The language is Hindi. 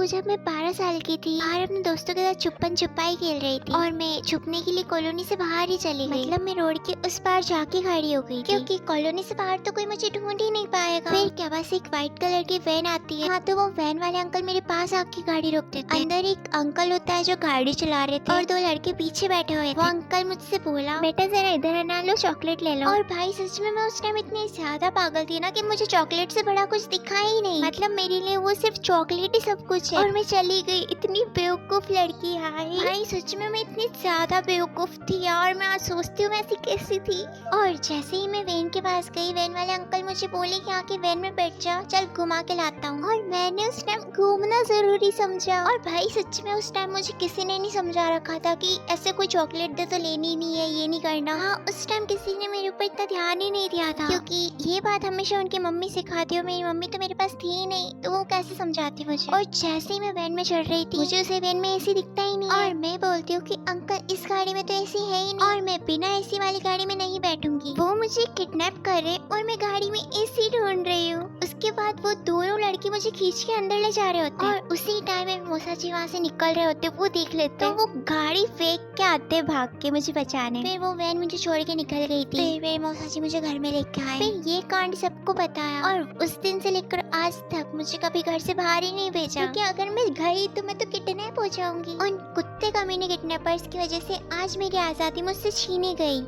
जब मैं 12 साल की थी और अपने दोस्तों के साथ छुपन छुपाई खेल रही थी और मैं छुपने के लिए कॉलोनी से बाहर ही चली गई। मतलब मैं रोड के उस पार जाके खड़ी हो गई क्योंकि कॉलोनी से बाहर तो कोई मुझे ढूंढ ही नहीं पाएगा। फिर क्या बस एक व्हाइट कलर की वैन आती है। हाँ, तो वो वैन वाले अंकल मेरे पास आके गाड़ी रोक देते। अंदर एक अंकल होता है जो गाड़ी चला रहे थे और 2 लड़के पीछे बैठे हुए थे। वो अंकल मुझसे बोला, बेटा जरा इधर आना, लो चॉकलेट ले लो। और भाई सच में मैं उस टाइम इतनी ज्यादा पागल थी ना कि मुझे चॉकलेट से बड़ा कुछ दिखा ही नहीं। मतलब मेरे लिए वो सिर्फ चॉकलेट ही सब कुछ है। और मैं चली गई। इतनी बेवकूफ लड़की। हाय भाई सच में मैं इतनी ज्यादा बेवकूफ थी यार। मैं आज सोचती हूँ मैं ऐसी कैसी थी। और जैसे ही मैं वैन के पास गई, वैन वाले अंकल मुझे बोले कि आके वैन में बैठ जा, चल घुमा के लाता हूँ। और मैंने उस टाइम घूमना जरूरी समझा। और भाई सच में उस टाइम मुझे किसी ने नहीं समझा रखा था कि ऐसे कोई चॉकलेट दे तो लेनी नहीं है, ये नहीं करना। हाँ, उस टाइम किसी ने मेरे ऊपर इतना ध्यान ही नहीं दिया था क्योंकि ये बात हमेशा उनकी मम्मी सिखाती है। मेरी मम्मी तो मेरे पास थी ही नहीं, तो वो कैसे समझाती मुझे। और जैसे ही मैं वैन में चढ़ रही थी, मुझे उसे वैन में एसी दिखता ही नहीं है। और मैं बोलती हूँ कि अंकल इस गाड़ी में तो एसी है ही नहीं और मैं बिना एसी वाली गाड़ी में नहीं बैठूंगी। वो मुझे किडनैप कर रहे और मैं गाड़ी में एसी ढूंढ रही हूँ। उसके बाद वो दोनों लड़के मुझे खींच के अंदर ले जा रहे होते और उसी टाइम में मौसा जी वहाँ से निकल रहे होते, वो देख लेते तो वो गाड़ी फेंक के आते भाग के मुझे बचाने। फिर वो वैन मुझे छोड़ के निकल गई थी। फिर मेरे मौसा जी मुझे घर में लेके आए। फिर ये कांड सबको बताया और उस दिन से लेकर आज तक मुझे कभी घर से बाहर ही नहीं भेजा क्योंकि अगर मैं गई तो मैं तो किडनैप हो जाऊंगी। उन कुत्ते कमीने किडनैपर्स की वजह से आज मेरी आजादी मुझसे छीनी गई।